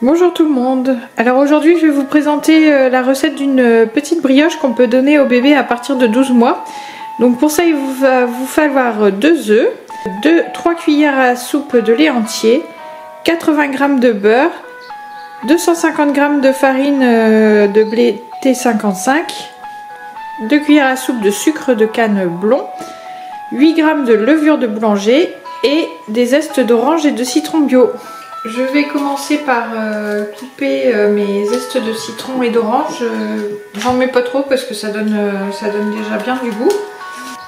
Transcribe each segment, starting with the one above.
Bonjour tout le monde. Alors aujourd'hui je vais vous présenter la recette d'une petite brioche qu'on peut donner au bébé à partir de 12 mois. Donc pour ça il va vous falloir 2 œufs, 3 cuillères à soupe de lait entier, 80 g de beurre, 250 g de farine de blé T55, 2 cuillères à soupe de sucre de canne blond, 8 g de levure de boulanger et des zestes d'orange et de citron bio. Je vais commencer par couper mes zestes de citron et d'orange. J'en mets pas trop parce que ça donne déjà bien du goût.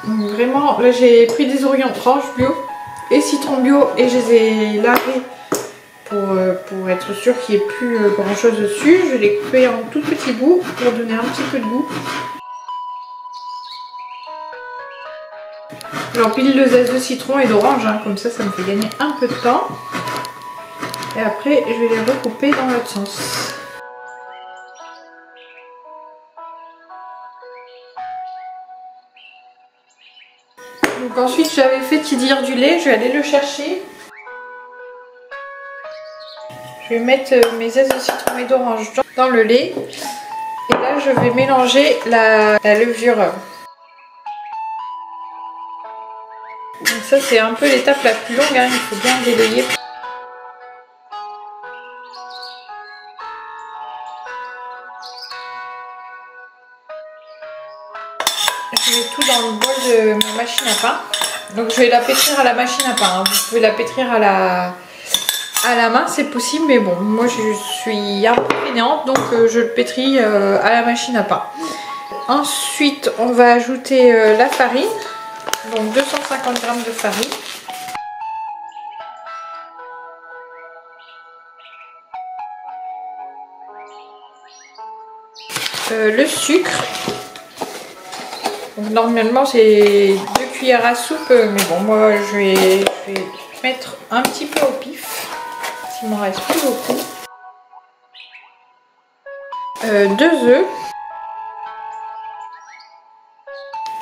Donc vraiment, là j'ai pris des oignons orange bio et citron bio et je les ai lavés pour être sûr qu'il n'y ait plus grand chose dessus. Je les coupe en tout petits bouts pour donner un petit peu de goût. J'empile le zeste de citron et d'orange, hein, comme ça me fait gagner un peu de temps. Et après, je vais les recouper dans l'autre sens. Donc ensuite, j'avais fait tiédir du lait, je vais aller le chercher. Je vais mettre mes zestes de citron et d'orange dans le lait. Et là, je vais mélanger la levure. Donc ça, c'est un peu l'étape la plus longue, hein, il faut bien délayer. Je mets tout dans le bol de ma machine à pain. Donc je vais la pétrir à la machine à pain. Vous pouvez la pétrir à la main, c'est possible, mais bon, moi je suis un peu fainéante, donc je le pétris à la machine à pain. Ensuite, on va ajouter la farine, donc 250 g de farine. Le sucre. Donc, normalement c'est 2 cuillères à soupe, mais bon moi je vais mettre un petit peu au pif, s'il m'en reste plus beaucoup. 2 œufs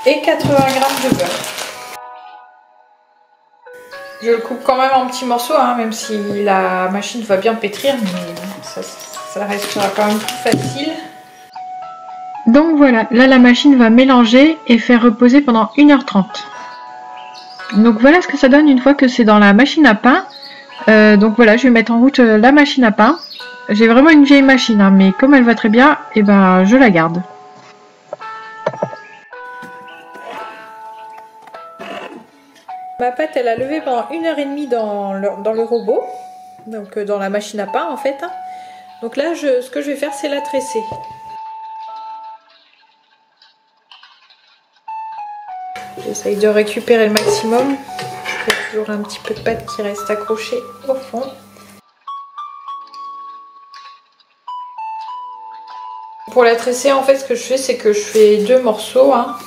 et 80 g de beurre. Je le coupe quand même en petits morceaux, hein, même si la machine va bien pétrir, mais ça restera quand même plus facile. Donc voilà, là la machine va mélanger et faire reposer pendant 1h30. Donc voilà ce que ça donne une fois que c'est dans la machine à pain. Donc voilà, je vais mettre en route la machine à pain. J'ai vraiment une vieille machine, hein, mais comme elle va très bien, et ben je la garde. Ma pâte elle a levé pendant 1h30 dans le robot, donc dans la machine à pain en fait. Donc là ce que je vais faire c'est la tresser. J'essaye de récupérer le maximum. Il y a toujours un petit peu de pâte qui reste accrochée au fond. Pour la tresser, en fait, ce que je fais, c'est que je fais 2 morceaux. Hein.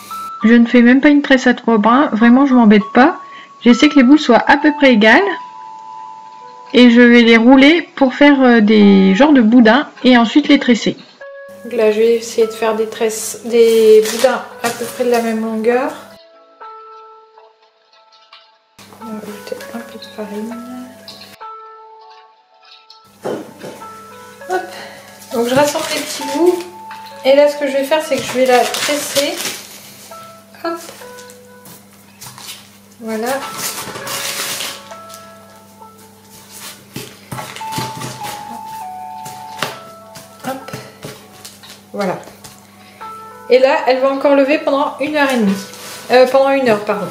Je ne fais même pas une tresse à 3 brins. Vraiment, je m'embête pas. J'essaie que les boules soient à peu près égales. Et je vais les rouler pour faire des genres de boudins et ensuite les tresser. Donc là, je vais essayer de faire des boudins à peu près de la même longueur. On va ajouter un peu de farine. Hop. Donc je rassemble les petits bouts. Et là ce que je vais faire c'est que je vais la tresser. Hop. Voilà. Hop. Voilà. Et là elle va encore lever pendant 1h30. Pendant 1 heure, pardon.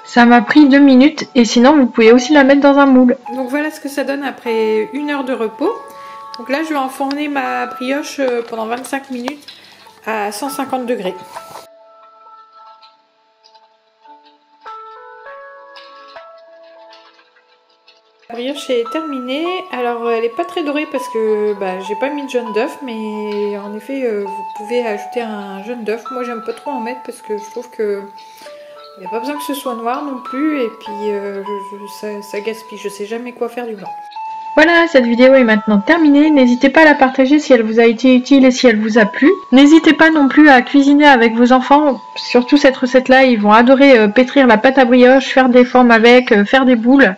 Ça m'a pris 2 minutes et sinon vous pouvez aussi la mettre dans un moule. Donc voilà ce que ça donne après 1 heure de repos. Donc là je vais enfourner ma brioche pendant 25 minutes à 150 degrés. La brioche est terminée. Alors elle n'est pas très dorée parce que j'ai pas mis de jaune d'œuf, mais en effet vous pouvez ajouter un jaune d'œuf. Moi j'aime pas trop en mettre parce que je trouve que il n'y a pas besoin que ce soit noir non plus et puis ça gaspille, je sais jamais quoi faire du blanc. Voilà, cette vidéo est maintenant terminée. N'hésitez pas à la partager si elle vous a été utile et si elle vous a plu. N'hésitez pas non plus à cuisiner avec vos enfants. Surtout cette recette-là, ils vont adorer pétrir la pâte à brioche, faire des formes avec, faire des boules.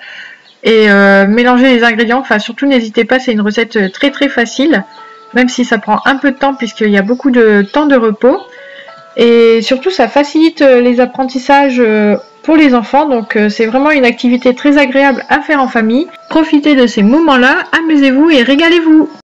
et mélanger les ingrédients. Enfin surtout n'hésitez pas, c'est une recette très très facile, même si ça prend un peu de temps puisqu'il y a beaucoup de temps de repos. Et surtout ça facilite les apprentissages pour les enfants, donc c'est vraiment une activité très agréable à faire en famille. Profitez de ces moments-là, amusez-vous et régalez-vous!